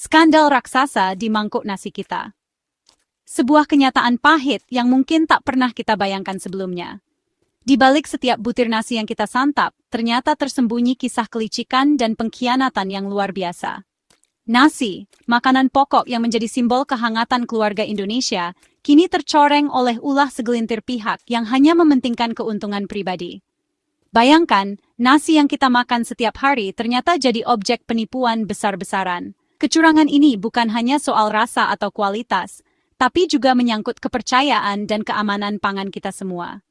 Skandal raksasa di mangkuk nasi kita. Sebuah kenyataan pahit yang mungkin tak pernah kita bayangkan sebelumnya. Di balik setiap butir nasi yang kita santap, ternyata tersembunyi kisah kelicikan dan pengkhianatan yang luar biasa. Nasi, makanan pokok yang menjadi simbol kehangatan keluarga Indonesia, kini tercoreng oleh ulah segelintir pihak yang hanya mementingkan keuntungan pribadi. Bayangkan, nasi yang kita makan setiap hari ternyata jadi objek penipuan besar-besaran. Kecurangan ini bukan hanya soal rasa atau kualitas, tapi juga menyangkut kepercayaan dan keamanan pangan kita semua.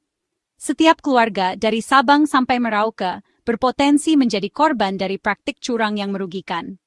Setiap keluarga dari Sabang sampai Merauke berpotensi menjadi korban dari praktik curang yang merugikan.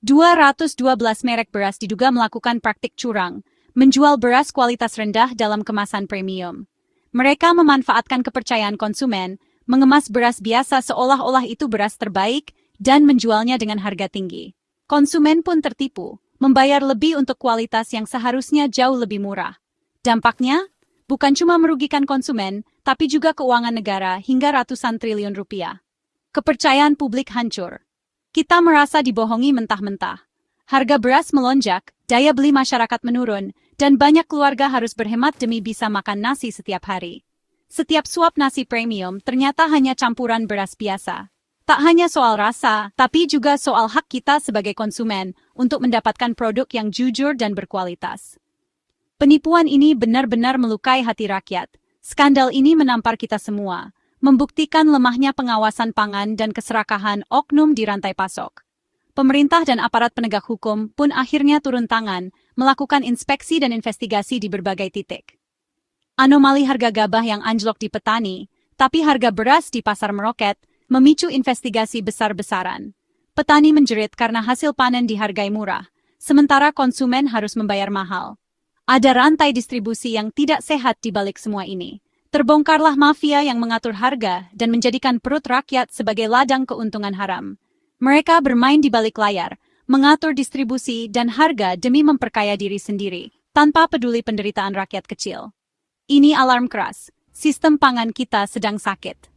212 merek beras diduga melakukan praktik curang, menjual beras kualitas rendah dalam kemasan premium. Mereka memanfaatkan kepercayaan konsumen, mengemas beras biasa seolah-olah itu beras terbaik, dan menjualnya dengan harga tinggi. Konsumen pun tertipu, membayar lebih untuk kualitas yang seharusnya jauh lebih murah. Dampaknya, bukan cuma merugikan konsumen, tapi juga keuangan negara hingga ratusan triliun rupiah. Kepercayaan publik hancur. Kita merasa dibohongi mentah-mentah. Harga beras melonjak, daya beli masyarakat menurun, dan banyak keluarga harus berhemat demi bisa makan nasi setiap hari. Setiap suap nasi premium ternyata hanya campuran beras biasa. Tak hanya soal rasa, tapi juga soal hak kita sebagai konsumen untuk mendapatkan produk yang jujur dan berkualitas. Penipuan ini benar-benar melukai hati rakyat. Skandal ini menampar kita semua, membuktikan lemahnya pengawasan pangan dan keserakahan oknum di rantai pasok. Pemerintah dan aparat penegak hukum pun akhirnya turun tangan, melakukan inspeksi dan investigasi di berbagai titik. Anomali harga gabah yang anjlok di petani, tapi harga beras di pasar meroket, memicu investigasi besar-besaran. Petani menjerit karena hasil panen dihargai murah, sementara konsumen harus membayar mahal. Ada rantai distribusi yang tidak sehat di balik semua ini. Terbongkarlah mafia yang mengatur harga dan menjadikan perut rakyat sebagai ladang keuntungan haram. Mereka bermain di balik layar, mengatur distribusi dan harga demi memperkaya diri sendiri, tanpa peduli penderitaan rakyat kecil. Ini alarm keras, sistem pangan kita sedang sakit.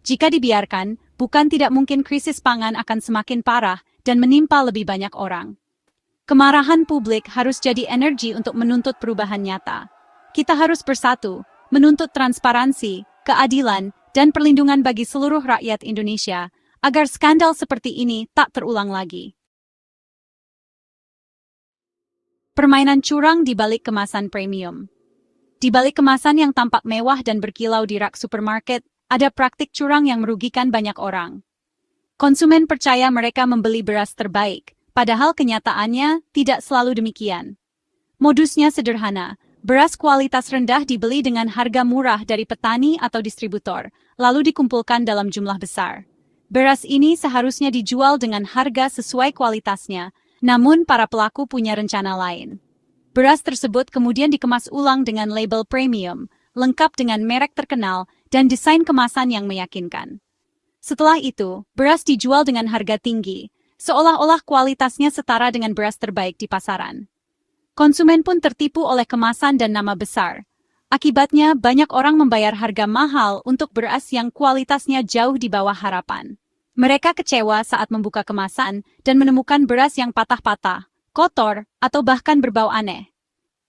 Jika dibiarkan, bukan tidak mungkin krisis pangan akan semakin parah dan menimpa lebih banyak orang. Kemarahan publik harus jadi energi untuk menuntut perubahan nyata. Kita harus bersatu, menuntut transparansi, keadilan, dan perlindungan bagi seluruh rakyat Indonesia, agar skandal seperti ini tak terulang lagi. Permainan curang di balik kemasan premium. Di balik kemasan yang tampak mewah dan berkilau di rak supermarket, ada praktik curang yang merugikan banyak orang. Konsumen percaya mereka membeli beras terbaik, padahal kenyataannya tidak selalu demikian. Modusnya sederhana, beras kualitas rendah dibeli dengan harga murah dari petani atau distributor, lalu dikumpulkan dalam jumlah besar. Beras ini seharusnya dijual dengan harga sesuai kualitasnya, namun para pelaku punya rencana lain. Beras tersebut kemudian dikemas ulang dengan label premium, lengkap dengan merek terkenal dan desain kemasan yang meyakinkan. Setelah itu, beras dijual dengan harga tinggi, seolah-olah kualitasnya setara dengan beras terbaik di pasaran. Konsumen pun tertipu oleh kemasan dan nama besar. Akibatnya, banyak orang membayar harga mahal untuk beras yang kualitasnya jauh di bawah harapan. Mereka kecewa saat membuka kemasan dan menemukan beras yang patah-patah, kotor, atau bahkan berbau aneh.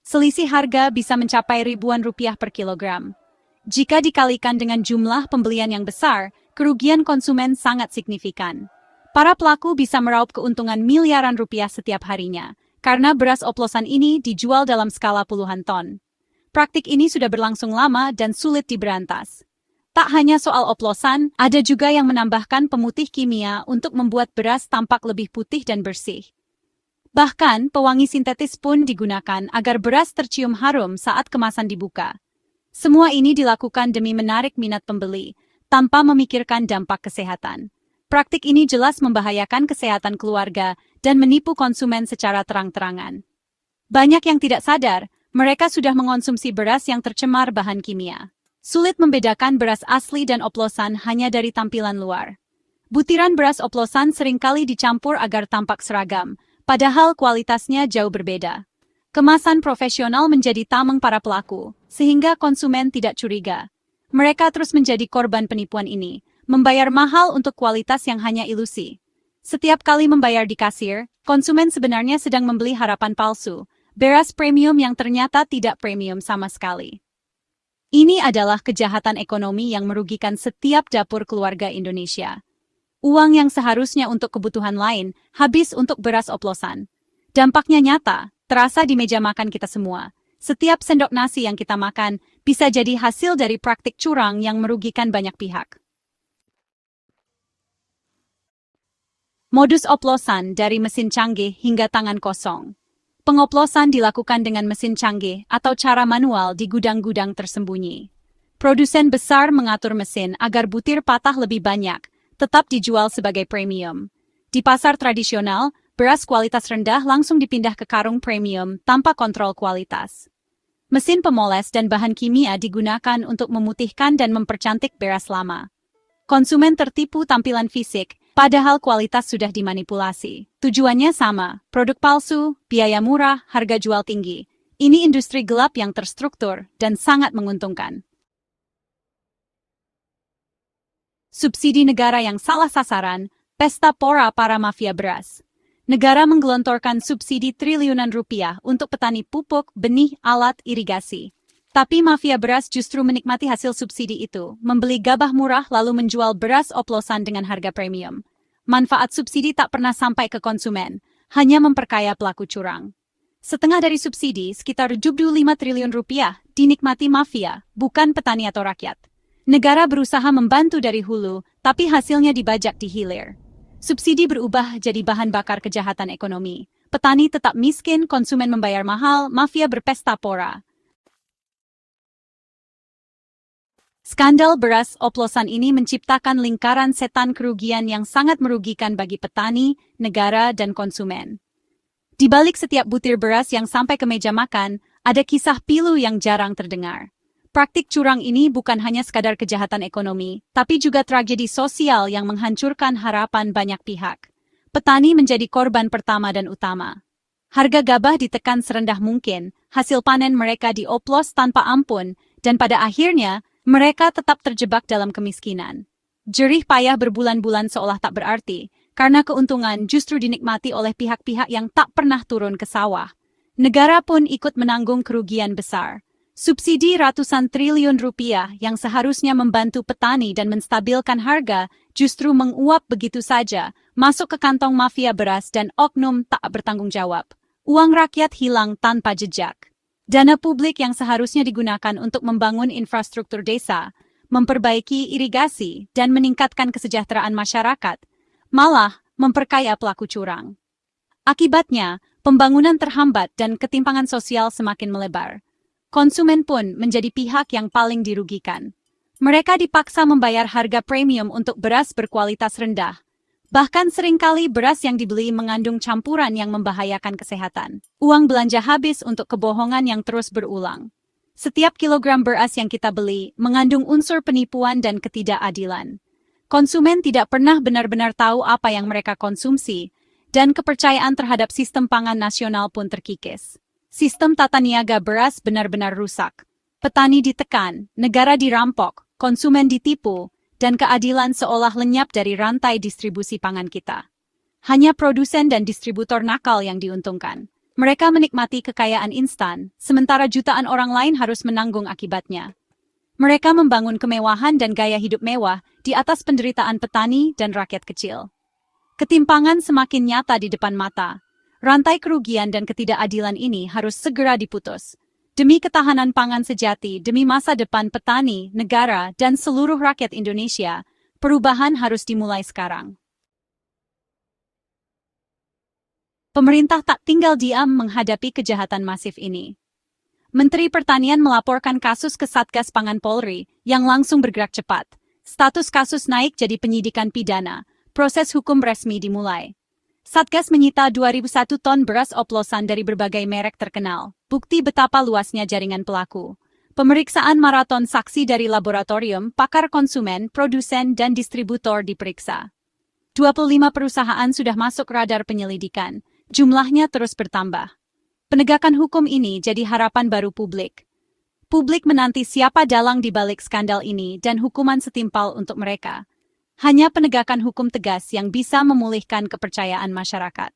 Selisih harga bisa mencapai ribuan rupiah per kilogram. Jika dikalikan dengan jumlah pembelian yang besar, kerugian konsumen sangat signifikan. Para pelaku bisa meraup keuntungan miliaran rupiah setiap harinya, karena beras oplosan ini dijual dalam skala puluhan ton. Praktik ini sudah berlangsung lama dan sulit diberantas. Tak hanya soal oplosan, ada juga yang menambahkan pemutih kimia untuk membuat beras tampak lebih putih dan bersih. Bahkan, pewangi sintetis pun digunakan agar beras tercium harum saat kemasan dibuka. Semua ini dilakukan demi menarik minat pembeli, tanpa memikirkan dampak kesehatan. Praktik ini jelas membahayakan kesehatan keluarga dan menipu konsumen secara terang-terangan. Banyak yang tidak sadar, mereka sudah mengonsumsi beras yang tercemar bahan kimia. Sulit membedakan beras asli dan oplosan hanya dari tampilan luar. Butiran beras oplosan seringkali dicampur agar tampak seragam, padahal kualitasnya jauh berbeda. Kemasan profesional menjadi tameng para pelaku, sehingga konsumen tidak curiga. Mereka terus menjadi korban penipuan ini, membayar mahal untuk kualitas yang hanya ilusi. Setiap kali membayar di kasir, konsumen sebenarnya sedang membeli harapan palsu, beras premium yang ternyata tidak premium sama sekali. Ini adalah kejahatan ekonomi yang merugikan setiap dapur keluarga Indonesia. Uang yang seharusnya untuk kebutuhan lain, habis untuk beras oplosan. Dampaknya nyata, terasa di meja makan kita semua. Setiap sendok nasi yang kita makan bisa jadi hasil dari praktik curang yang merugikan banyak pihak. Modus oplosan dari mesin canggih hingga tangan kosong. Pengoplosan dilakukan dengan mesin canggih atau cara manual di gudang-gudang tersembunyi. Produsen besar mengatur mesin agar butir patah lebih banyak, tetap dijual sebagai premium. Di pasar tradisional, beras kualitas rendah langsung dipindah ke karung premium tanpa kontrol kualitas. Mesin pemoles dan bahan kimia digunakan untuk memutihkan dan mempercantik beras lama. Konsumen tertipu tampilan fisik, padahal kualitas sudah dimanipulasi. Tujuannya sama, produk palsu, biaya murah, harga jual tinggi. Ini industri gelap yang terstruktur dan sangat menguntungkan. Subsidi negara yang salah sasaran, pesta pora para mafia beras. Negara menggelontorkan subsidi triliunan rupiah untuk petani pupuk, benih, alat, irigasi. Tapi mafia beras justru menikmati hasil subsidi itu, membeli gabah murah lalu menjual beras oplosan dengan harga premium. Manfaat subsidi tak pernah sampai ke konsumen, hanya memperkaya pelaku curang. Setengah dari subsidi, sekitar 75 triliun rupiah, dinikmati mafia, bukan petani atau rakyat. Negara berusaha membantu dari hulu, tapi hasilnya dibajak di hilir. Subsidi berubah jadi bahan bakar kejahatan ekonomi. Petani tetap miskin, konsumen membayar mahal, mafia berpesta pora. Skandal beras oplosan ini menciptakan lingkaran setan kerugian yang sangat merugikan bagi petani, negara, dan konsumen. Di balik setiap butir beras yang sampai ke meja makan, ada kisah pilu yang jarang terdengar. Praktik curang ini bukan hanya sekadar kejahatan ekonomi, tapi juga tragedi sosial yang menghancurkan harapan banyak pihak. Petani menjadi korban pertama dan utama. Harga gabah ditekan serendah mungkin, hasil panen mereka dioplos tanpa ampun, dan pada akhirnya, mereka tetap terjebak dalam kemiskinan. Jerih payah berbulan-bulan seolah tak berarti, karena keuntungan justru dinikmati oleh pihak-pihak yang tak pernah turun ke sawah. Negara pun ikut menanggung kerugian besar. Subsidi ratusan triliun rupiah yang seharusnya membantu petani dan menstabilkan harga justru menguap begitu saja, masuk ke kantong mafia beras dan oknum tak bertanggung jawab. Uang rakyat hilang tanpa jejak. Dana publik yang seharusnya digunakan untuk membangun infrastruktur desa, memperbaiki irigasi, dan meningkatkan kesejahteraan masyarakat, malah memperkaya pelaku curang. Akibatnya, pembangunan terhambat dan ketimpangan sosial semakin melebar. Konsumen pun menjadi pihak yang paling dirugikan. Mereka dipaksa membayar harga premium untuk beras berkualitas rendah. Bahkan seringkali beras yang dibeli mengandung campuran yang membahayakan kesehatan. Uang belanja habis untuk kebohongan yang terus berulang. Setiap kilogram beras yang kita beli mengandung unsur penipuan dan ketidakadilan. Konsumen tidak pernah benar-benar tahu apa yang mereka konsumsi, dan kepercayaan terhadap sistem pangan nasional pun terkikis. Sistem tata niaga beras benar-benar rusak. Petani ditekan, negara dirampok, konsumen ditipu, dan keadilan seolah lenyap dari rantai distribusi pangan kita. Hanya produsen dan distributor nakal yang diuntungkan. Mereka menikmati kekayaan instan, sementara jutaan orang lain harus menanggung akibatnya. Mereka membangun kemewahan dan gaya hidup mewah di atas penderitaan petani dan rakyat kecil. Ketimpangan semakin nyata di depan mata. Rantai kerugian dan ketidakadilan ini harus segera diputus. Demi ketahanan pangan sejati, demi masa depan petani, negara, dan seluruh rakyat Indonesia, perubahan harus dimulai sekarang. Pemerintah tak tinggal diam menghadapi kejahatan masif ini. Menteri Pertanian melaporkan kasus ke Satgas Pangan Polri yang langsung bergerak cepat. Status kasus naik jadi penyidikan pidana. Proses hukum resmi dimulai. Satgas menyita 2.001 ton beras oplosan dari berbagai merek terkenal. Bukti betapa luasnya jaringan pelaku. Pemeriksaan maraton saksi dari laboratorium, pakar konsumen, produsen, dan distributor diperiksa. 25 perusahaan sudah masuk radar penyelidikan. Jumlahnya terus bertambah. Penegakan hukum ini jadi harapan baru publik. Publik menanti siapa dalang di balik skandal ini dan hukuman setimpal untuk mereka. Hanya penegakan hukum tegas yang bisa memulihkan kepercayaan masyarakat.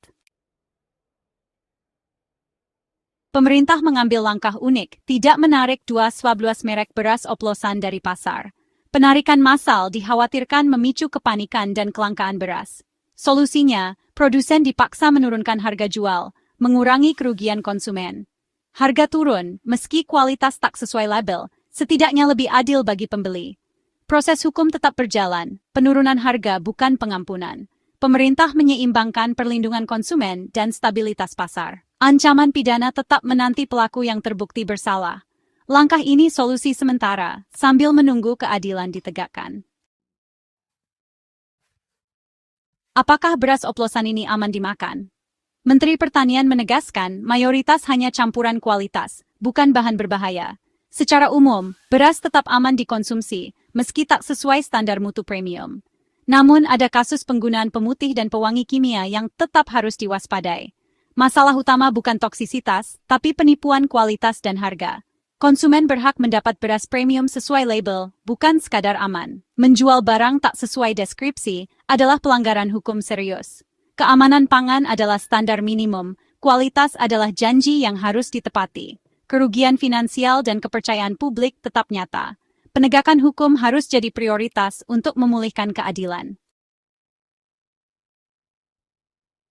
Pemerintah mengambil langkah unik, tidak menarik 12 merek beras oplosan dari pasar. Penarikan massal dikhawatirkan memicu kepanikan dan kelangkaan beras. Solusinya, produsen dipaksa menurunkan harga jual, mengurangi kerugian konsumen. Harga turun, meski kualitas tak sesuai label, setidaknya lebih adil bagi pembeli. Proses hukum tetap berjalan, penurunan harga bukan pengampunan. Pemerintah menyeimbangkan perlindungan konsumen dan stabilitas pasar. Ancaman pidana tetap menanti pelaku yang terbukti bersalah. Langkah ini solusi sementara, sambil menunggu keadilan ditegakkan. Apakah beras oplosan ini aman dimakan? Menteri Pertanian menegaskan mayoritas hanya campuran kualitas, bukan bahan berbahaya. Secara umum, beras tetap aman dikonsumsi, meski tak sesuai standar mutu premium. Namun ada kasus penggunaan pemutih dan pewangi kimia yang tetap harus diwaspadai. Masalah utama bukan toksisitas, tapi penipuan kualitas dan harga. Konsumen berhak mendapat beras premium sesuai label, bukan sekadar aman. Menjual barang tak sesuai deskripsi adalah pelanggaran hukum serius. Keamanan pangan adalah standar minimum, kualitas adalah janji yang harus ditepati. Kerugian finansial dan kepercayaan publik tetap nyata. Penegakan hukum harus jadi prioritas untuk memulihkan keadilan.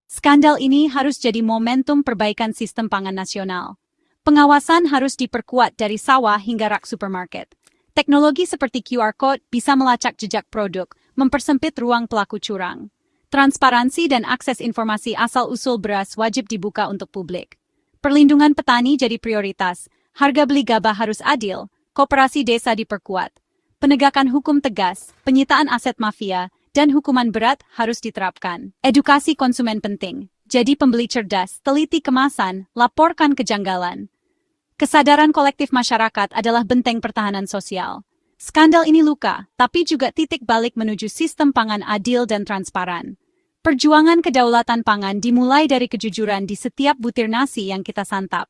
Skandal ini harus jadi momentum perbaikan sistem pangan nasional. Pengawasan harus diperkuat dari sawah hingga rak supermarket. Teknologi seperti QR Code bisa melacak jejak produk, mempersempit ruang pelaku curang. Transparansi dan akses informasi asal-usul beras wajib dibuka untuk publik. Perlindungan petani jadi prioritas, harga beli gabah harus adil, koperasi desa diperkuat. Penegakan hukum tegas, penyitaan aset mafia, dan hukuman berat harus diterapkan. Edukasi konsumen penting. Jadi pembeli cerdas, teliti kemasan, laporkan kejanggalan. Kesadaran kolektif masyarakat adalah benteng pertahanan sosial. Skandal ini luka, tapi juga titik balik menuju sistem pangan adil dan transparan. Perjuangan kedaulatan pangan dimulai dari kejujuran di setiap butir nasi yang kita santap.